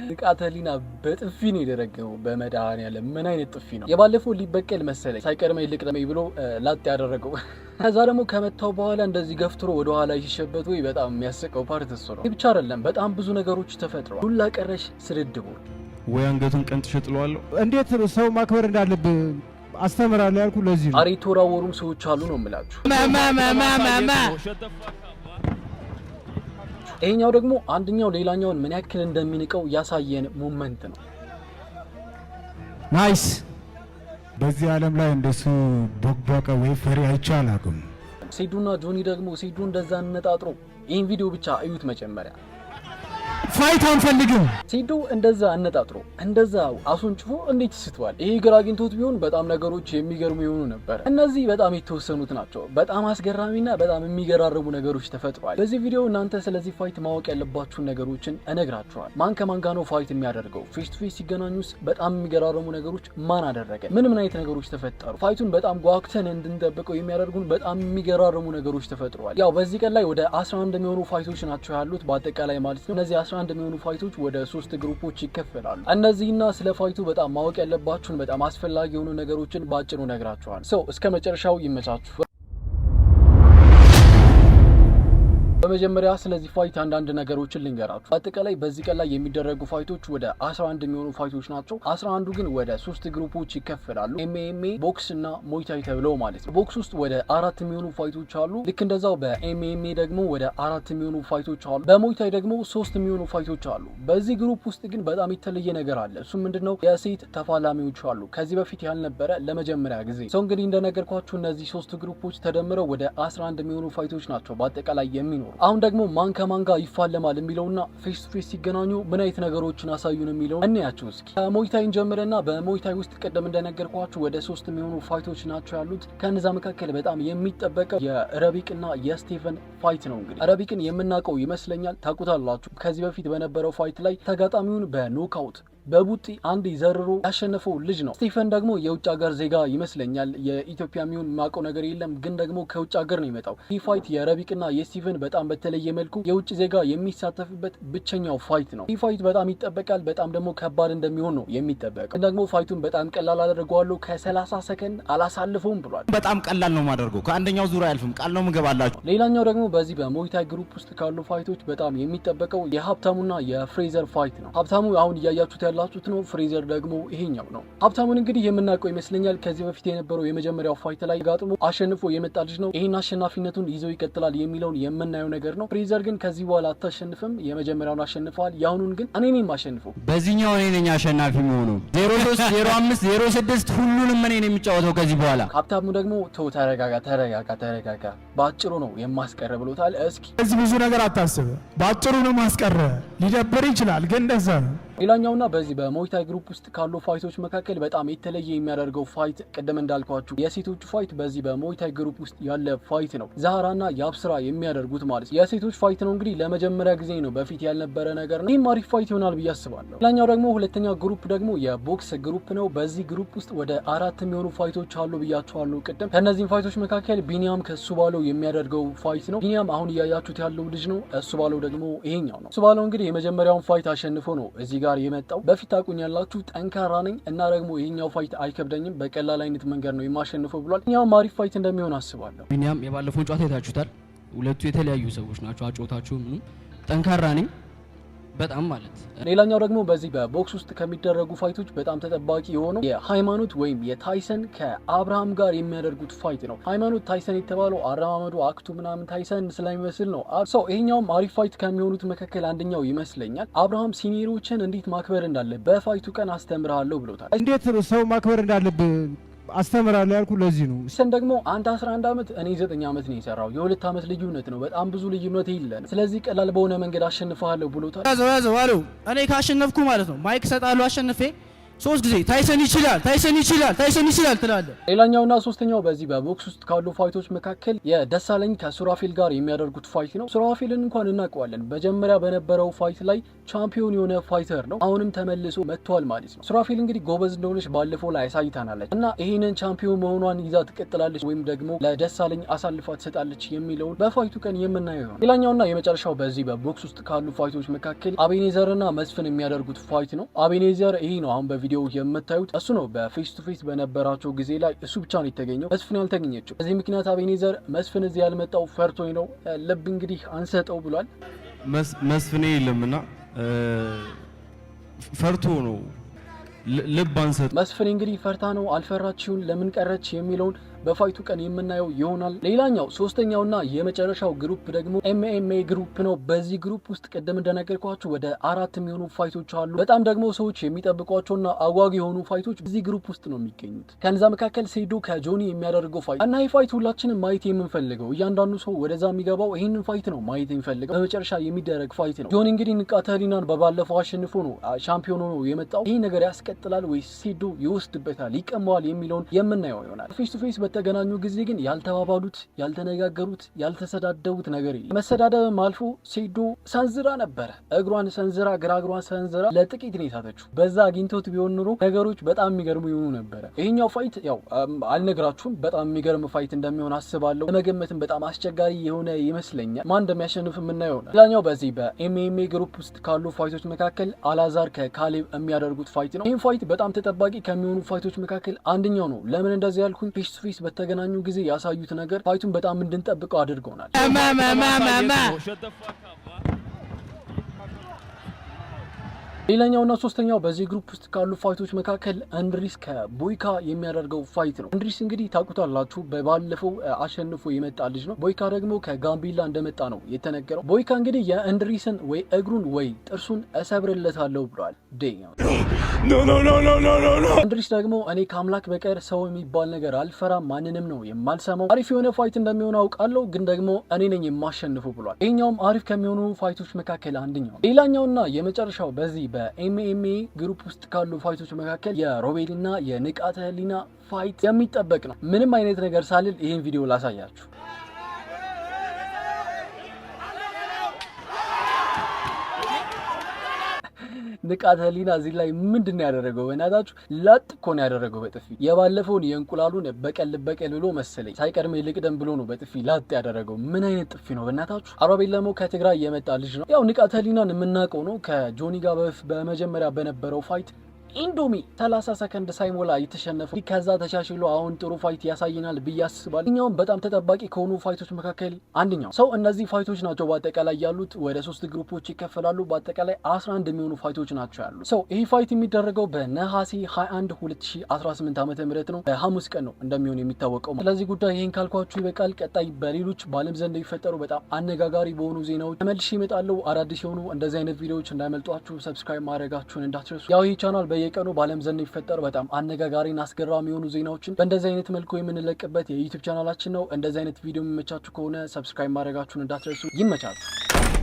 ንቃተ ህሊና በጥፊ ነው የደረገው። በመድኃኒዓለም ምን አይነት ጥፊ ነው? የባለፈው ሊበቀል መሰለኝ ሳይቀድመኝ ልቅደመኝ ብሎ ላጥ ያደረገው። ከዛ ደግሞ ከመታው በኋላ እንደዚህ ገፍትሮ ወደ ኋላ ይሸበት ወይ በጣም የሚያስቀው ፓርት እሱ ነው። ብቻ አይደለም በጣም ብዙ ነገሮች ተፈጥረዋል። ሁላ ቀረሽ ስድድቡ ወይ አንገቱን ቀንጥሽ ጥለዋለሁ። እንዴት ሰው ማክበር እንዳለብህ አስተምራለሁ ያልኩ ለዚህ ነው። አሬ ተወራወሩም ሰዎች አሉ ነው የምላችሁ። ይሄኛው ደግሞ አንደኛው ሌላኛውን ምን ያክል እንደሚንቀው ያሳየን ሞመንት ነው። ናይስ። በዚህ ዓለም ላይ እንደሱ ቦቅቦቀ ወይ ፈሪ አይቻላኩም። ሴዱና ጆኒ ደግሞ ሴዱ እንደዛ አነጣጥሮ ይሄን ቪዲዮ ብቻ እዩት መጀመሪያ። ፋይት አንፈልግም። ሴዱ እንደዛ አነጣጥሮ እንደዛ አሱንጭፎ እንዴት ይስተዋል? ይሄ ግራ አግኝቶት ቢሆን በጣም ነገሮች የሚገርሙ ይሆኑ ነበር። እነዚህ በጣም የተወሰኑት ናቸው። በጣም አስገራሚና በጣም የሚገራርሙ ነገሮች ተፈጥሯል። በዚህ ቪዲዮ እናንተ ስለዚህ ፋይት ማወቅ ያለባችሁ ነገሮችን እነግራችኋል። ማን ከማን ጋር ነው ፋይት የሚያደርገው? ፌስ ቱ ፌስ ሲገናኙስ በጣም የሚገራርሙ ነገሮች ማን አደረገ? ምን አይነት ነገሮች ተፈጠሩ? ፋይቱን በጣም ጓግተን እንድንጠብቀው የሚያደርጉን በጣም የሚገራርሙ ነገሮች ተፈጥሯል። ያው በዚህ ቀን ላይ ወደ 11 የሚሆኑ ፋይቶች ናቸው ያሉት በአጠቃላይ ማለት ነው። እነዚህ 11 የሚሆኑ ፋይቶች ወደ 3 ግሩፖች ይከፈላሉ። እነዚህና ስለ ፋይቱ በጣም ማወቅ ያለባችሁን በጣም አስፈላጊ የሆኑ ነገሮችን ባጭሩ ነግራችኋል። እስከ መጨረሻው ይመቻችሁ። በመጀመሪያ ስለዚህ ፋይት አንዳንድ ነገሮችን ልንገራችሁ። አጠቃላይ በዚህ ቀን ላይ የሚደረጉ ፋይቶች ወደ 11 የሚሆኑ ፋይቶች ናቸው። 11ዱ ግን ወደ 3 ግሩፖች ይከፈላሉ። ኤምኤምኤ፣ ቦክስ እና ሞይታይ ተብለው ማለት ነው። ቦክስ ውስጥ ወደ 4 የሚሆኑ ፋይቶች አሉ። ልክ እንደዛው በኤምኤምኤ ደግሞ ወደ 4 የሚሆኑ ፋይቶች አሉ። በሞይታይ ደግሞ 3 የሚሆኑ ፋይቶች አሉ። በዚህ ግሩፕ ውስጥ ግን በጣም የተለየ ነገር አለ። እሱ ምንድነው? የሴት ተፋላሚዎች አሉ። ከዚህ በፊት ያልነበረ ለመጀመሪያ ጊዜ ሰው። እንግዲህ እንደነገርኳችሁ እነዚህ 3 ግሩፖች ተደምረው ወደ 11 የሚሆኑ ፋይቶች ናቸው በአጠቃላይ የሚኖሩ። አሁን ደግሞ ማን ከማን ጋር ይፋለማል የሚለውና ፌስ ቱ ፌስ ሲገናኙ ምን አይነት ነገሮችን አሳዩን የሚለው እንያችሁ እስኪ። ከሞይታይን ጀምረና በሞይታይ ውስጥ ቀደም እንደነገርኳችሁ ወደ 3 የሚሆኑ ፋይቶች ናቸው ያሉት። ከነዛ መካከል በጣም የሚጠበቀው የረቢቅና የስቴቨን ፋይት ነው። እንግዲህ ረቢቅን የምናውቀው ይመስለኛል፣ ታውቁታላችሁ። ከዚህ በፊት በነበረው ፋይት ላይ ተጋጣሚውን በኖክአውት በቡጢ አንድ ዘርሮ ያሸነፈው ልጅ ነው። ስቲፈን ደግሞ የውጭ ሀገር ዜጋ ይመስለኛል። የኢትዮጵያ ሚሆን ማቀው ነገር የለም፣ ግን ደግሞ ከውጭ ሀገር ነው የመጣው። ይህ ፋይት የረቢቅና የስቲፈን በጣም በተለየ መልኩ የውጭ ዜጋ የሚሳተፍበት ብቸኛው ፋይት ነው። ይህ ፋይት በጣም ይጠበቃል። በጣም ደግሞ ከባድ እንደሚሆን ነው የሚጠበቀው። ደግሞ ፋይቱን በጣም ቀላል አደርገዋለሁ፣ ከ30 ሰከንድ አላሳልፈውም ብሏል። በጣም ቀላል ነው ማደርገው፣ ከአንደኛው ዙር አያልፍም፣ ቃል ነው ምገባላችሁ። ሌላኛው ደግሞ በዚህ በሞይታይ ግሩፕ ውስጥ ካሉ ፋይቶች በጣም የሚጠበቀው የሀብታሙና የፍሬዘር ፋይት ነው። ሀብታሙ አሁን እያያችሁት ላችሁት ነው። ፍሬዘር ደግሞ ይሄኛው ነው። ሀብታሙን እንግዲህ የምናውቀው ይመስለኛል ከዚህ በፊት የነበረው የመጀመሪያው ፋይት ላይ ጋጥሞ አሸንፎ የመጣ ልጅ ነው። ይሄን አሸናፊነቱን ይዘው ይቀጥላል የሚለውን የምናየው ነገር ነው። ፍሬዘር ግን ከዚህ በኋላ አታሸንፍም። የመጀመሪያውን አሸንፈዋል። የአሁኑን ግን እኔ ነኝ የማሸንፈው። በዚህኛው እኔ ነኝ አሸናፊ የሚሆነው። 03 05 06 ሁሉንም እኔ ነኝ የሚጫወተው ከዚህ በኋላ። ሀብታሙ ደግሞ ተው ተረጋጋ በአጭሩ ነው የማስቀረ ብሎታል። እስኪ እዚህ ብዙ ነገር አታስብ፣ በአጭሩ ነው ማስቀረ። ሊደብር ይችላል ግን እንደዛ ነው። ሌላኛውና በዚህ በሞይታይ ግሩፕ ውስጥ ካሉ ፋይቶች መካከል በጣም የተለየ የሚያደርገው ፋይት ቅድም እንዳልኳችሁ የሴቶች ፋይት በዚህ በሞይታይ ግሩፕ ውስጥ ያለ ፋይት ነው። ዛህራና ያብስራ የሚያደርጉት ማለት የሴቶች ፋይት ነው። እንግዲህ ለመጀመሪያ ጊዜ ነው፣ በፊት ያልነበረ ነገር ነው። ይህም አሪፍ ፋይት ይሆናል ብዬ አስባለሁ። ሌላኛው ደግሞ ሁለተኛው ግሩፕ ደግሞ የቦክስ ግሩፕ ነው። በዚህ ግሩፕ ውስጥ ወደ 4 የሚሆኑ ፋይቶች አሉ ብያችኋለሁ ቅድም። ከእነዚህም ፋይቶች መካከል ቢኒያም ከሱ ባለው የሚያደርገው ፋይት ነው። ቢኒያም አሁን እያያችሁት ያለው ልጅ ነው። እሱ ባለው ደግሞ ይሄኛው ነው። እሱ ባለው እንግዲህ የመጀመሪያውን ፋይት አሸንፎ ነው እዚህ ጋር የመጣው። በፊት ታውቁኛላችሁ፣ ጠንካራ ነኝ እና ደግሞ ይሄኛው ፋይት አይከብደኝም፣ በቀላል አይነት መንገድ ነው የማሸንፈው ብሏል። ይሄኛው አሪፍ ፋይት እንደሚሆን አስባለሁ። ቢኒያም የባለፈውን ጨዋታ የታችሁታል። ሁለቱ የተለያዩ ሰዎች ናቸው። አጮታቸው ምንም ጠንካራ ነኝ በጣም ማለት። ሌላኛው ደግሞ በዚህ በቦክስ ውስጥ ከሚደረጉ ፋይቶች በጣም ተጠባቂ የሆነው የሃይማኖት ወይም የታይሰን ከአብርሃም ጋር የሚያደርጉት ፋይት ነው። ሃይማኖት ታይሰን የተባለው አረማመዱ አክቱ ምናምን ታይሰን ስለሚመስል ነው። ይሄኛውም አሪፍ ፋይት ከሚሆኑት መካከል አንደኛው ይመስለኛል። አብርሃም ሲኒየሮችን እንዴት ማክበር እንዳለብህ በፋይቱ ቀን አስተምርሃለሁ ብሎታል። እንዴት ሰው ማክበር እንዳለብህ አስተምራለሁ ያልኩ ለዚህ ነው። ሰን ደግሞ አንድ 11 ዓመት እኔ 9 ዓመት ነው የሰራው። የ2 ዓመት ልዩነት ነው። በጣም ብዙ ልዩነት የለም። ስለዚህ ቀላል በሆነ መንገድ አሸንፋለሁ ብሎታል። ያዘው አሉ። እኔ ካሸነፍኩ ማለት ነው ማይክ ሰጣለሁ አሸንፌ 3 ጊዜ ታይሰን ይችላል ትላለህ። ሌላኛውና ሶስተኛው በዚህ በቦክስ ውስጥ ካሉ ፋይቶች መካከል የደሳለኝ ከሱራፌል ጋር የሚያደርጉት ፋይት ነው። ሱራፌልን እንኳን እናውቀዋለን። መጀመሪያ በነበረው ፋይት ላይ ቻምፒዮን የሆነ ፋይተር ነው። አሁንም ተመልሶ መጥቷል ማለት ነው። ሱራፌል እንግዲህ ጎበዝ እንደሆነች ባለፈው ላይ አሳይታናለች እና ይህንን ቻምፒዮን መሆኗን ይዛ ትቀጥላለች ወይም ደግሞ ለደሳለኝ አሳልፋ ትሰጣለች የሚለውን በፋይቱ ቀን የምናየው ነው። ሌላኛውና የመጨረሻው በዚህ በቦክስ ውስጥ ካሉ ፋይቶች መካከል አቤኔዘርና መስፍን የሚያደርጉት ፋይት ነው። አቤኔዘር ይሄ ነው አሁን በቪዲዮ የምታዩት እሱ ነው። በፌስ ቱ ፌስ በነበራቸው ጊዜ ላይ እሱ ብቻ ነው የተገኘው፣ መስፍን ያልተገኘችው። በዚህ ምክንያት አቤኔዘር መስፍን እዚህ ያልመጣው ፈርቶኝ ነው፣ ልብ እንግዲህ አንሰጠው ብሏል። መስፍኔ የለምና ፈርቶ ነው ልብ አንሰጥ። መስፍኔ እንግዲህ ፈርታ ነው አልፈራችሁን ለምን ቀረች የሚለውን በፋይቱ ቀን የምናየው ይሆናል። ሌላኛው ሶስተኛውና የመጨረሻው ግሩፕ ደግሞ ኤምኤምኤ ግሩፕ ነው። በዚህ ግሩፕ ውስጥ ቅድም እንደነገርኳችሁ ወደ 4 የሚሆኑ ፋይቶች አሉ። በጣም ደግሞ ሰዎች የሚጠብቋቸውና አጓጊ የሆኑ ፋይቶች እዚህ ግሩፕ ውስጥ ነው የሚገኙት። ከነዛ መካከል ሴዶ ከጆኒ የሚያደርገው ፋይት እና ይህ ፋይት ሁላችንም ማየት የምንፈልገው፣ እያንዳንዱ ሰው ወደዛ የሚገባው ይህንን ፋይት ነው ማየት የሚፈልገው። በመጨረሻ የሚደረግ ፋይት ነው። ጆኒ እንግዲህ ንቃተ ህሊናን በባለፈው አሸንፎ ነው ሻምፒዮን ሆኖ የመጣው። ይህ ነገር ያስቀጥላል ወይስ ሴዶ ይወስድበታል ይቀማዋል የሚለውን የምናየው ይሆናል። ፌስ ቱ ፌስ በተገናኙ ጊዜ ግን ያልተባባሉት፣ ያልተነጋገሩት፣ ያልተሰዳደቡት ነገር የለም። መሰዳደብም አልፎ ሴዶ ሰንዝራ ነበረ። እግሯን ሰንዝራ ግራ እግሯን ሰንዝራ ለጥቂት ነው የሳተችው። በዛ አግኝቶት ቢሆን ኑሮ ነገሮች በጣም የሚገርሙ ይሆኑ ነበረ። ይሄኛው ፋይት ያው አልነግራችሁም፣ በጣም የሚገርም ፋይት እንደሚሆን አስባለሁ። ለመገመትም በጣም አስቸጋሪ የሆነ ይመስለኛል። ማን እንደሚያሸንፍ የምናየው ነው። ሌላኛው በዚህ በኤምኤምኤ ግሩፕ ውስጥ ካሉ ፋይቶች መካከል አላዛር ከካሌብ የሚያደርጉት ፋይት ነው። ይህም ፋይት በጣም ተጠባቂ ከሚሆኑ ፋይቶች መካከል አንደኛው ነው። ለምን እንደዚህ ያልኩኝ ፌስ ቱ ፌስ በተገናኙ ጊዜ ያሳዩት ነገር ፋይቱን በጣም እንድንጠብቀው አድርገውናል። ሌላኛውና ሶስተኛው በዚህ ግሩፕ ውስጥ ካሉ ፋይቶች መካከል እንድሪስ ከቦይካ የሚያደርገው ፋይት ነው። እንድሪስ እንግዲህ ታውቁታላችሁ፣ በባለፈው አሸንፎ የመጣ ልጅ ነው። ቦይካ ደግሞ ከጋምቤላ እንደመጣ ነው የተነገረው። ቦይካ እንግዲህ የእንድሪስን ወይ እግሩን ወይ ጥርሱን እሰብርለታለሁ ብሏል። እንድሪስ ደግሞ እኔ ከአምላክ በቀር ሰው የሚባል ነገር አልፈራም፣ ማንንም ነው የማልሰማው፣ አሪፍ የሆነ ፋይት እንደሚሆን አውቃለሁ፣ ግን ደግሞ እኔ ነኝ የማሸንፈው ብሏል። ይሄኛውም አሪፍ ከሚሆኑ ፋይቶች መካከል አንደኛው። ሌላኛውና የመጨረሻው በዚህ በኤምኤምኤ ግሩፕ ውስጥ ካሉ ፋይቶች መካከል የሮቤልና የንቃተ ህሊና ፋይት የሚጠበቅ ነው። ምንም አይነት ነገር ሳልል ይህን ቪዲዮ ላሳያችሁ። ንቃተ ህሊና እዚህ ላይ ምንድን ያደረገው? በእናታችሁ ላጥ እኮ ነው ያደረገው በጥፊ። የባለፈውን የእንቁላሉን በቀል ብሎ መሰለኝ ሳይቀድም ልቅደም ብሎ ነው በጥፊ ላጥ ያደረገው። ምን አይነት ጥፊ ነው በእናታችሁ? አሮቤል ደግሞ ከትግራይ የመጣ ልጅ ነው። ያው ንቃተ ህሊናን የምናውቀው ነው ከጆኒ ጋር በመጀመሪያ በነበረው ፋይት ኢንዶሚ 30 ሰከንድ ሳይሞላ የተሸነፈው። ከዛ ተሻሽሎ አሁን ጥሩ ፋይት ያሳየናል ብዬ አስባለሁ። እኛውም በጣም ተጠባቂ ከሆኑ ፋይቶች መካከል አንደኛው ሰው እነዚህ ፋይቶች ናቸው። በአጠቃላይ ያሉት ወደ 3 ግሩፖች ይከፈላሉ። በአጠቃላይ 11 የሚሆኑ ፋይቶች ናቸው ያሉት። ሰው ይህ ፋይት የሚደረገው በነሐሴ 21 2018 ዓ.ም ነው። በሐሙስ ቀን ነው እንደሚሆን የሚታወቀው። ስለዚህ ጉዳይ ይህን ካልኳችሁ ይበቃል። ቀጣይ በሌሎች በዓለም ዘንድ የሚፈጠሩ በጣም አነጋጋሪ በሆኑ ዜናዎች ተመልሼ እመጣለሁ። አዳዲስ የሆኑ እንደዚህ አይነት ቪዲዮዎች እንዳይመልጧችሁ ሰብስክራይብ ማድረጋችሁን እንዳትረሱ። ያው ይህ ቻናል በየቀኑ በዓለም ዘንድ የሚፈጠሩ በጣም አነጋጋሪና አስገራሚ የሆኑ ዜናዎችን በእንደዚህ አይነት መልኩ የምንለቅበት የዩቲዩብ ቻናላችን ነው። እንደዚህ አይነት ቪዲዮ የሚመቻችሁ ከሆነ ሰብስክራይብ ማድረጋችሁን እንዳትረሱ። ይመቻችሁ።